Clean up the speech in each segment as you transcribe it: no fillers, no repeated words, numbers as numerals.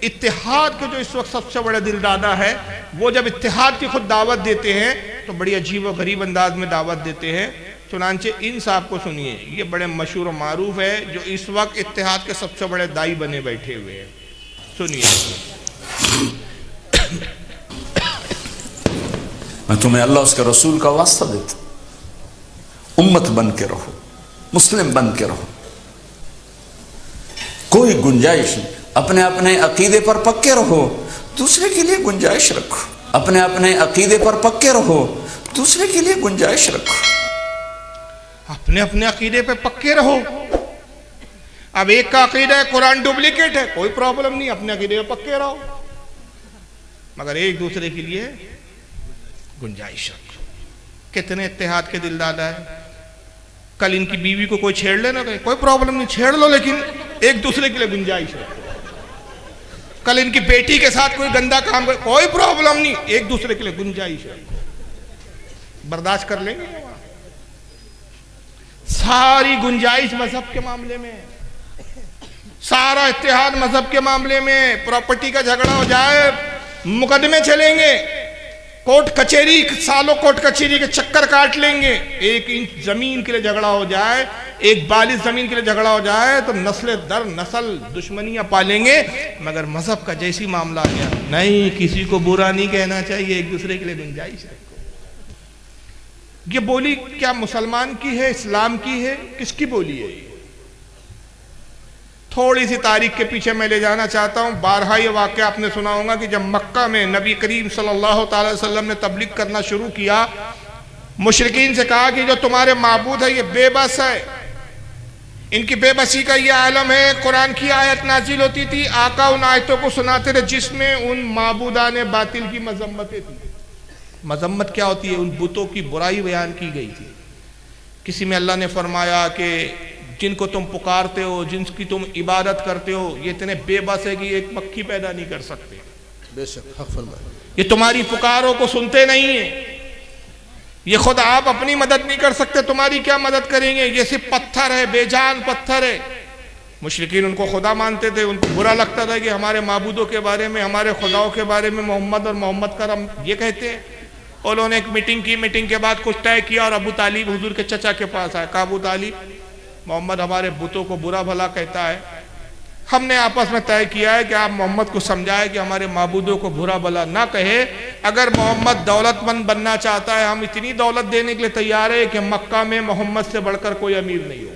इत्तेहाद के जो इस वक्त सबसे बड़े दिलदादा है, वो जब इत्तेहाद की खुद दावत देते हैं तो बड़ी अजीब व गरीब अंदाज में दावत देते हैं। चुनांचे इन साहब को सुनिए, ये बड़े मशहूर और मारूफ है, जो इस वक्त इत्तेहाद के सबसे बड़े दाई बने बैठे हुए हैं। सुनिए। मैं तुम्हें अल्लाह उसके रसूल का वास्ता देता, उम्मत बन के रहो, मुस्लिम बन के रहो, कोई गुंजाइश नहीं। अपने अपने अकीदे पर पक्के रहो, दूसरे के लिए गुंजाइश रखो। अपने अपने अकीदे पर पक्के रहो, दूसरे के लिए गुंजाइश रखो। अपने अपने अकीदे पे पक्के रहो। अब एक का अकीदा है कुरान डुप्लीकेट है, कोई प्रॉब्लम नहीं, अपने अकीदे पे पक्के रहो, मगर एक दूसरे के लिए गुंजाइश रखो। कितने इत्तेहाद के दिलदादा है। कल इनकी बीवी को कोई छेड़ लेना, कोई प्रॉब्लम नहीं, छेड़ लो, लेकिन एक दूसरे के लिए गुंजाइश रखो। कल इनकी बेटी के साथ कोई गंदा काम करे, कोई प्रॉब्लम नहीं, एक दूसरे के लिए गुंजाइश रखो। बर्दाश्त कर लेंगे। सारी गुंजाइश मजहब के मामले में, सारा इत्तेहाद मजहब के मामले में। प्रॉपर्टी का झगड़ा हो जाए, मुकदमे चलेंगे, कोर्ट कचहरी, सालों कोर्ट कचहरी के चक्कर काट लेंगे। एक इंच जमीन के लिए झगड़ा हो जाए, एक बालिश जमीन के लिए झगड़ा हो जाए तो नस्ल दर नस्ल दुश्मनियां पालेंगे। मगर मजहब का जैसी मामला आ गया, नहीं, किसी को बुरा नहीं कहना चाहिए, एक दूसरे के लिए गुंजाइश रखो। ये बोली क्या मुसलमान की है, इस्लाम की है, किसकी बोली है? थोड़ी सी तारीख के पीछे मैं ले जाना चाहता हूं। बारहा ये वाक़या आपने सुना होगा कि जब मक्का में नबी करीम सल्लल्लाहु अलैहि वसल्लम ने तबलीग करना शुरू किया, मुशरिकीन से कहा कि जो तुम्हारे माबूद है ये बेबस है, इनकी बेबसी का ये आलम है। कुरान की आयत नाजिल होती थी, आका उन आयतों को सुनाते थे जिसमें उन माबूदाने बातिल की मजम्मतें थी। मजम्मत क्या होती है? उन बुतों की बुराई बयान की गई थी। किसी में अल्लाह ने फरमाया कि जिनको तुम पुकारते हो, जिनकी तुम इबादत करते हो, ये इतने बेबस है कि एक मक्खी पैदा नहीं कर सकते। बेशक हक फरमाया। ये तुम्हारी पुकारों को सुनते नहीं है, ये खुद आप अपनी मदद नहीं कर सकते, तुम्हारी क्या मदद करेंगे? ये सिर्फ पत्थर है, बेजान पत्थर है। मुशरिकीन उनको खुदा मानते थे, उनको बुरा लगता था कि हमारे माबूदों के बारे में, हमारे खुदाओं के बारे में मोहम्मद और मोहम्मद का रब ये कहते हैं। और उन्होंने एक मीटिंग की, मीटिंग के बाद कुछ तय किया और अबू तालिब हुजूर के चचा के पास आए। कहा, अबू तालिब, मोहम्मद हमारे बुतों को बुरा भला कहता है, हमने आपस में तय किया है कि आप मोहम्मद को समझाए कि हमारे माबूदों को बुरा भला ना कहे। अगर मोहम्मद दौलतमंद बनना चाहता है, हम इतनी दौलत देने के लिए तैयार है कि मक्का में मोहम्मद से बढ़कर कोई अमीर नहीं होगा।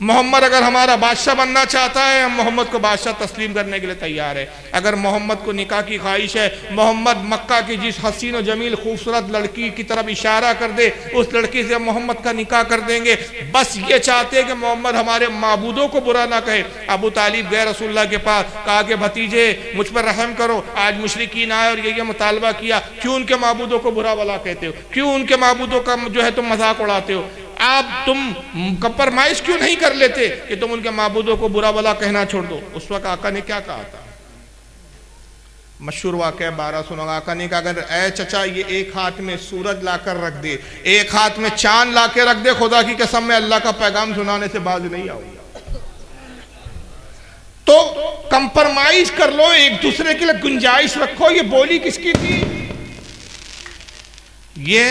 मोहम्मद अगर हमारा बादशाह बनना चाहता है, हम मोहम्मद को बादशाह तस्लीम करने के लिए तैयार है। अगर मोहम्मद को निकाह की ख्वाहिश है, मोहम्मद मक्का की जिस हसीन और जमील खूबसूरत लड़की की तरफ इशारा कर दे, उस लड़की से मोहम्मद का निकाह कर देंगे। बस ये चाहते हैं कि मोहम्मद हमारे माबूदों को बुरा ना कहे। अबू तालिब गए रसूलुल्लाह के पास, कहा कि भतीजे मुझ पर रहम करो, आज मुशरिकीन आए और ये मुतालबा किया, क्यों उनके माबूदों को बुरा भला कहते हो? क्यों उनके माबूदों का जो है तुम मजाक उड़ाते हो? आप तुम कंप्रोमाइज क्यों नहीं कर लेते कि तुम उनके माबूदों को बुरा भला कहना छोड़ दो? उस वक्त आका ने क्या कहा था? मशहूर वाक़या 12 सुनो। आका ने कहा, अगर ऐ चचा ये एक हाथ में सूरज लाकर रख दे, एक हाथ में चांद लाकर रख दे, खुदा की कसम में अल्लाह का पैगाम सुनाने से बाज नहीं आऊंगा। तो कंप्रोमाइज कर लो, एक दूसरे के लिए गुंजाइश रखो। ये बोली किसकी थी? ये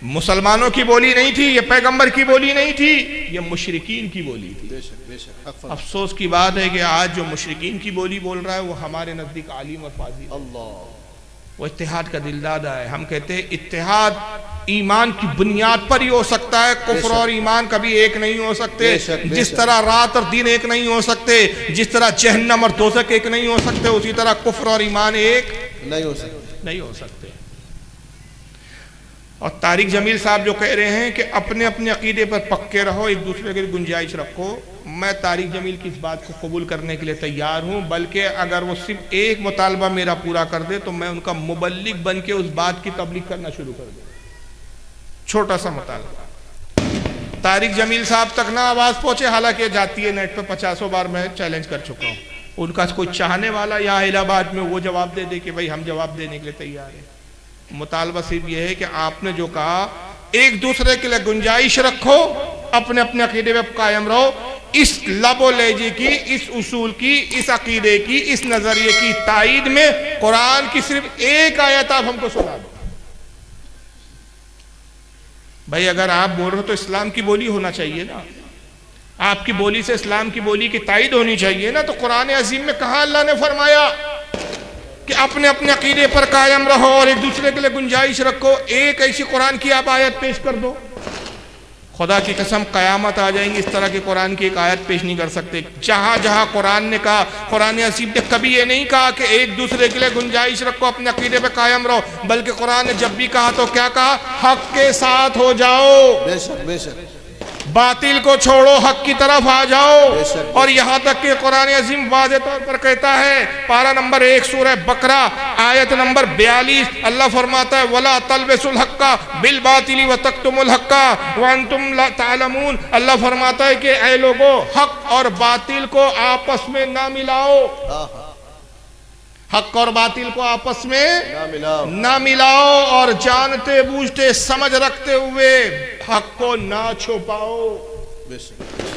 मुसलमानों की बोली नहीं थी, ये पैगंबर की बोली नहीं थी, ये मुशरिकीन की बोली थी। बेशक बेशक। अफसोस की बात है कि आज जो मुशरिकीन की बोली बोल रहा है वो हमारे नजदीक आलिम और फाजिल, अल्लाह, वो इत्तेहाद का दिलदादा है। हम कहते हैं इत्तेहाद ईमान की बुनियाद पर ही हो सकता है, कुफ्र और ईमान कभी एक नहीं हो सकते। जिस तरह रात और दिन एक नहीं हो सकते, जिस तरह जहन्नम और दोज़ख एक नहीं हो सकते, उसी तरह कुफ्र और ईमान एक नहीं हो सकते। और तारिक जमील साहब जो कह रहे हैं कि अपने अपने अकीदे पर पक्के रहो, एक दूसरे की गुंजाइश रखो, मैं तारिक जमील की इस बात को कबूल करने के लिए तैयार हूँ। बल्कि अगर वो सिर्फ एक मुतालबा मेरा पूरा कर दे तो मैं उनका मुबल्लिग बन के उस बात की तबलीग करना शुरू कर दूँ। छोटा सा मुतालबा, तारिक जमील साहब तक ना आवाज़ पहुँचे, हालांकि जाती है नेट पर 50 बार मैं चैलेंज कर चुका हूँ। उनका कोई चाहने वाला यहाँ इलाहाबाद में वो जवाब दे दे कि भाई हम जवाब देने के लिए तैयार हैं। मुतालबा सिर्फ यह है कि आपने जो कहा, एक दूसरे के लिए गुंजाइश रखो, अपने अपने अकीदे में कायम रहो। इस लबो लहजे की, इस उसूल की, इस अकीदे की, इस नजरिए की तायीद में कुरान की सिर्फ एक आयत आप हमको सुना दो। भाई अगर आप बोल रहे हो तो इस्लाम की बोली होना चाहिए ना, आपकी बोली से इस्लाम की बोली की तायीद होनी चाहिए ना। तो कुरान अजीम में कहां अल्लाह ने फरमाया कि अपने अपने अकीदे पर कायम रहो और एक दूसरे के लिए गुंजाइश रखो। एक ऐसी कुरान की आप आयत पेश कर दो, खुदा की कसम कयामत आ जाएंगी, इस तरह की कुरान की एक आयत पेश नहीं कर सकते। जहां जहां कुरान ने कहा, कुरान अजीम ने कभी ये नहीं कहा कि एक दूसरे के लिए गुंजाइश रखो, अपने अकीदे पे कायम रहो, बल्कि कुरान ने जब भी कहा तो क्या कहा? हक के साथ हो जाओ, बेशक बेशक बातिल को छोड़ो, हक की तरफ आ जाओ। बेशक। और यहां तक कि कुरान अजीम वाज़े तौर पर कहता है, पारा नंबर 1 सूरह बकरा आयत नंबर 42, अल्लाह फरमाता है वला तलबिसुल हक्का बिल बातिली व तक्तुमुल हक्का व अंतुम ला तालमून। अल्लाह फरमाता है कि ऐ लोगों, हक और बातिल को आपस में ना मिलाओ, हक और बातिल को आपस में ना मिलाओ और जानते बूझते समझ रखते हुए हक को ना छुपाओ। बेशक।